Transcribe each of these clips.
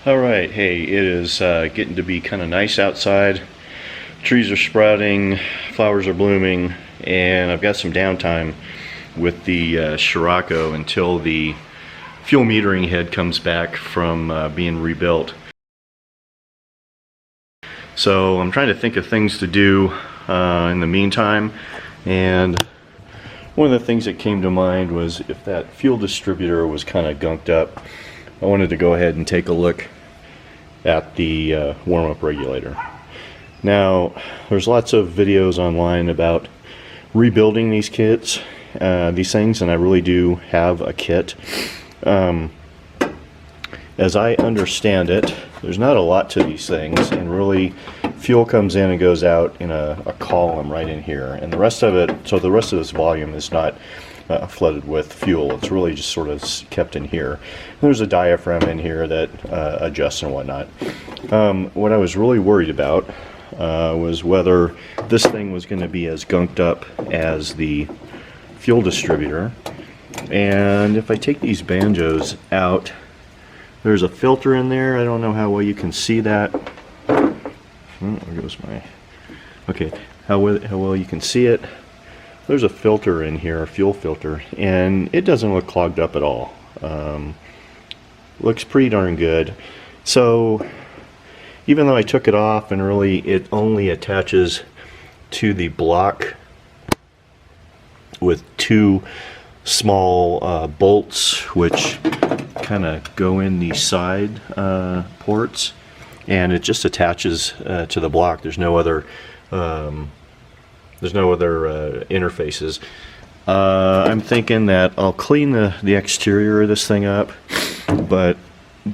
Alright, hey, it is getting to be kind of nice outside. Trees are sprouting, flowers are blooming, and I've got some downtime with the Scirocco until the fuel metering head comes back from being rebuilt. So I'm trying to think of things to do in the meantime, and one of the things that came to mind was if that fuel distributor was kind of gunked up, I wanted to go ahead and take a look at the warm-up regulator. Now, there's lots of videos online about rebuilding these kits, these things, and I really do have a kit. As I understand it, there's not a lot to these things, and really fuel comes in and goes out in a column right in here, and the rest of it, so the rest of this volume is not flooded with fuel. It's really just sort of kept in here. There's a diaphragm in here that adjusts and whatnot. What I was really worried about was whether this thing was going to be as gunked up as the fuel distributor. And if I take these banjos out, there's a filter in there. I don't know how well you can see that. Oh, there goes my... Okay, how well you can see it. There's a filter in here, a fuel filter, and it doesn't look clogged up at all. Looks pretty darn good. So even though I took it off and really it only attaches to the block with two small bolts which kind of go in the side ports, and it just attaches to the block. There's no other interfaces. I'm thinking that I'll clean the exterior of this thing up, but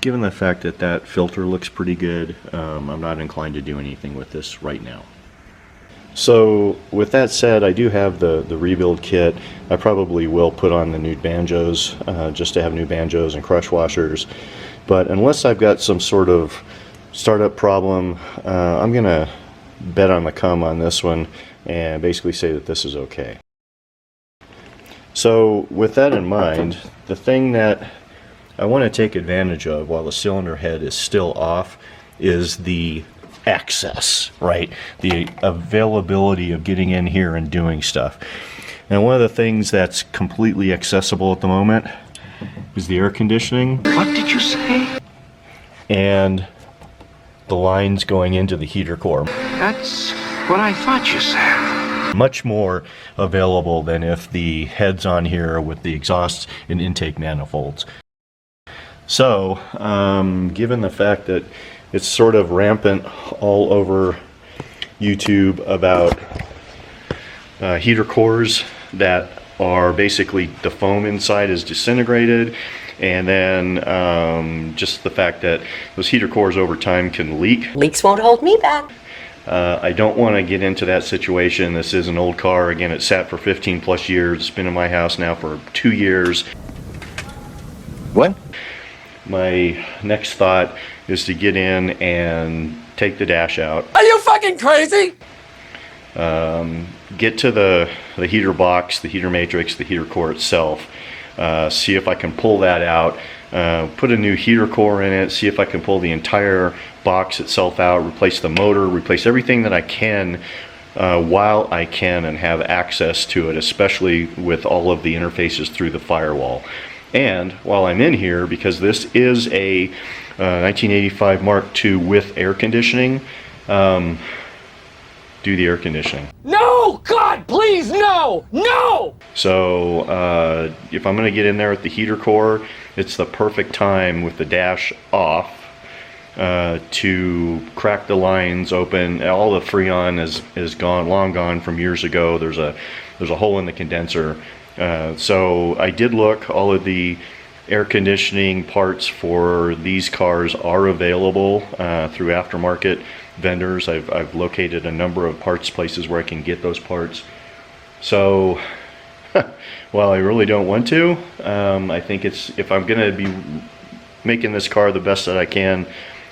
given the fact that that filter looks pretty good, I'm not inclined to do anything with this right now. So with that said, I do have the rebuild kit. I probably will put on the new banjos just to have new banjos and crush washers, but unless I've got some sort of startup problem, I'm gonna bet on the come on this one and basically say that this is okay. So with that in mind, the thing that I want to take advantage of while the cylinder head is still off is the access, right? The availability of getting in here and doing stuff. And one of the things that's completely accessible at the moment is the air conditioning. What did you say? And the lines going into the heater core. That's what I thought you said. Much more available than if the head's on here with the exhaust and intake manifolds. So, given the fact that it's sort of rampant all over YouTube about heater cores that are basically the foam inside is disintegrated, and then just the fact that those heater cores over time can leak. Leaks won't hold me back. I don't want to get into that situation. This is an old car. Again, it sat for 15 plus years. It's been in my house now for 2 years. What? My next thought is to get in and take the dash out. Are you fucking crazy? Get to the heater box, the heater matrix, the heater core itself. See if I can pull that out. Put a new heater core in it, see if I can pull the entire box itself out, replace the motor, replace everything that I can while I can and have access to it, especially with all of the interfaces through the firewall. And while I'm in here, because this is a 1985 Mark II with air conditioning, do the air conditioning. No! God, please, no! No! So if I'm going to get in there with the heater core, it's the perfect time with the dash off to crack the lines open. All the Freon is gone, long gone from years ago. There's a hole in the condenser. So I did look. All of the air conditioning parts for these cars are available through aftermarket vendors. I've located a number of parts places where I can get those parts. So while I really don't want to, I think if I'm going to be making this car the best that I can,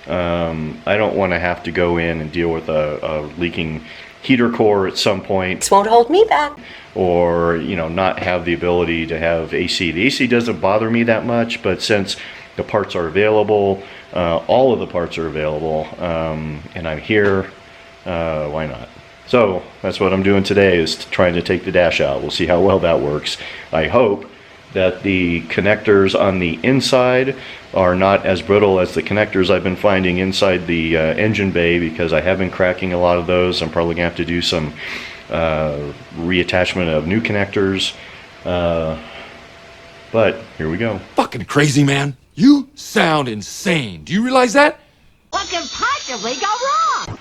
I don't want to have to go in and deal with a leaking heater core at some point. This won't hold me back. Or, you know, not have the ability to have AC. The AC doesn't bother me that much, but since the parts are available. All of the parts are available, and I'm here. Why not? So that's what I'm doing today, is trying to take the dash out. We'll see how well that works. I hope that the connectors on the inside are not as brittle as the connectors I've been finding inside the engine bay, because I have been cracking a lot of those. I'm probably gonna have to do some reattachment of new connectors, but here we go. Fucking crazy, man. You sound insane. Do you realize that? What could possibly go wrong?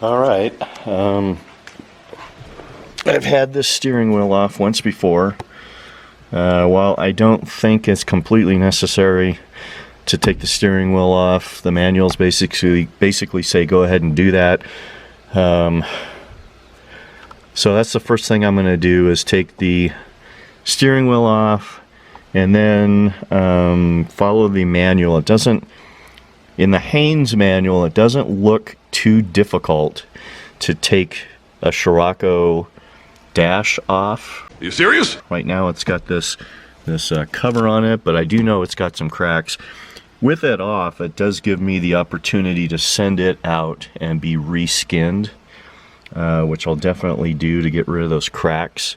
All right, I've had this steering wheel off once before. While I don't think it's completely necessary to take the steering wheel off, the manuals basically say go ahead and do that. So that's the first thing I'm going to do, is take the steering wheel off and then follow the manual. It doesn't, in the Haynes manual, it doesn't look too difficult to take a Scirocco dash off. Are you serious? Right now it's got this cover on it, but I do know it's got some cracks. With it off, it does give me the opportunity to send it out and be reskinned, which I'll definitely do to get rid of those cracks.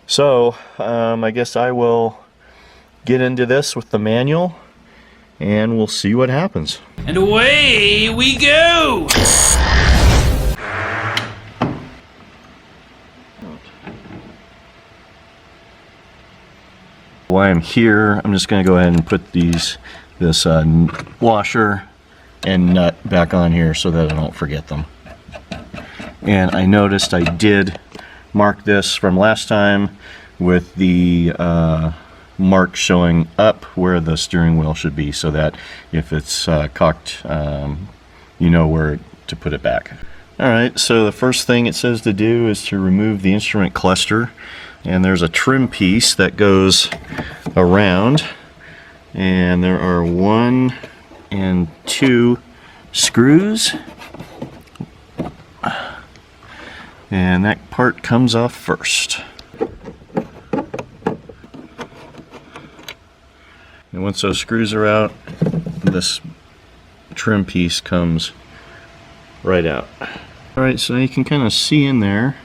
So I guess I will get into this with the manual, and we'll see what happens. And away we go! While I'm here, I'm just going to go ahead and put this washer and nut back on here so that I don't forget them. And I noticed I did mark this from last time with the mark showing up where the steering wheel should be, so that if it's cocked, you know where to put it back. Alright, so the first thing it says to do is to remove the instrument cluster, and there's a trim piece that goes around, and there are 1 and 2 screws, and that part comes off first. And once those screws are out, this trim piece comes right out. Alright, so you can kind of see in there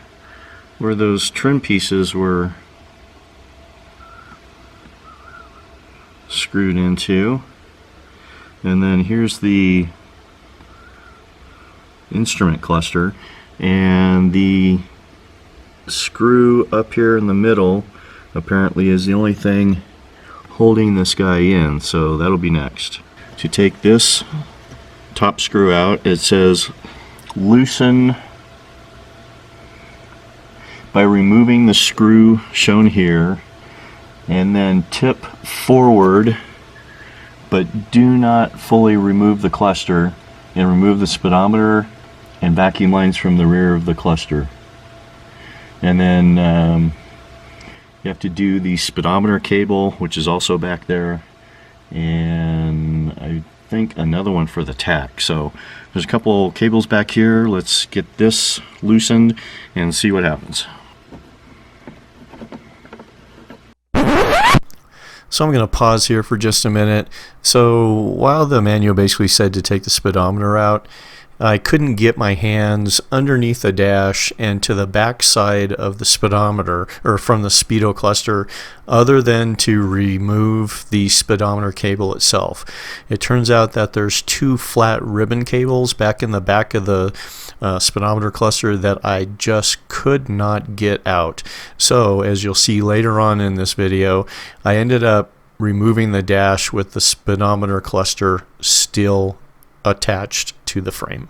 where those trim pieces were screwed into. And then here's the instrument cluster, and the screw up here in the middle apparently is the only thing holding this guy in, so that'll be next. To take this top screw out, it says loosen by removing the screw shown here, and then tip forward, but do not fully remove the cluster, and remove the speedometer and vacuum lines from the rear of the cluster. And then you have to do the speedometer cable, which is also back there, and I think another one for the tach. So there's a couple cables back here. Let's get this loosened and see what happens. So I'm going to pause here for just a minute. So while the manual basically said to take the speedometer out, I couldn't get my hands underneath the dash and to the back side of the speedometer, or from the speedo cluster, other than to remove the speedometer cable itself. It turns out that there's 2 flat ribbon cables back in the back of the speedometer cluster that I just could not get out. So as you'll see later on in this video, I ended up removing the dash with the speedometer cluster still attached to the frame.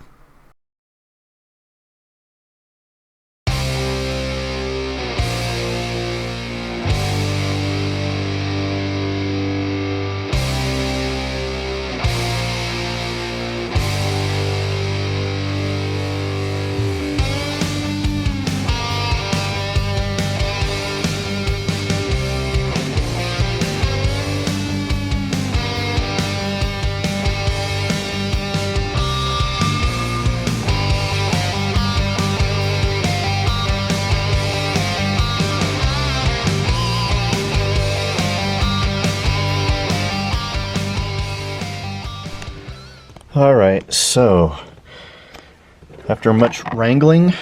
Alright, so after much wrangling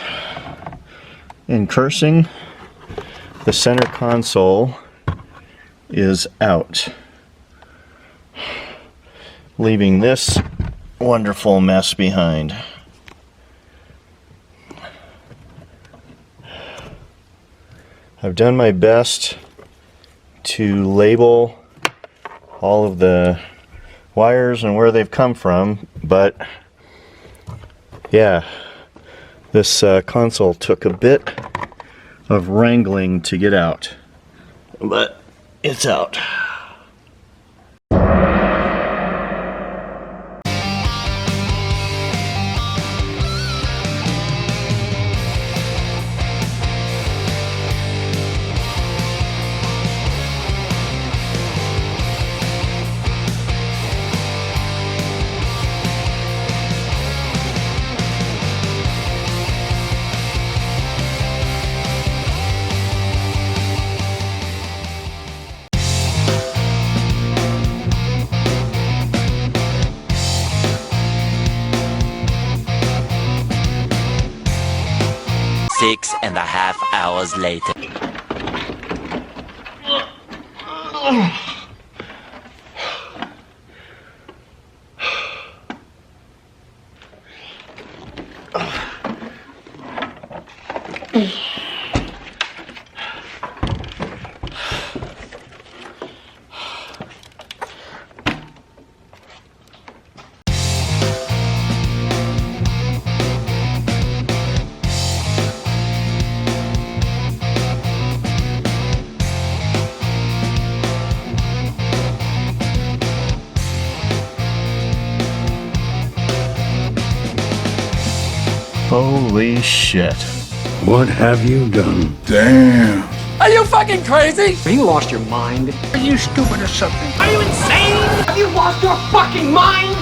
and cursing, the center console is out, leaving this wonderful mess behind. I've done my best to label all of the wires and where they've come from, but yeah, this console took a bit of wrangling to get out, but it's out. Six and a half hours later. Holy shit. What have you done? Damn. Are you fucking crazy? Have you lost your mind? Are you stupid or something? Are you insane? Have you lost your fucking mind?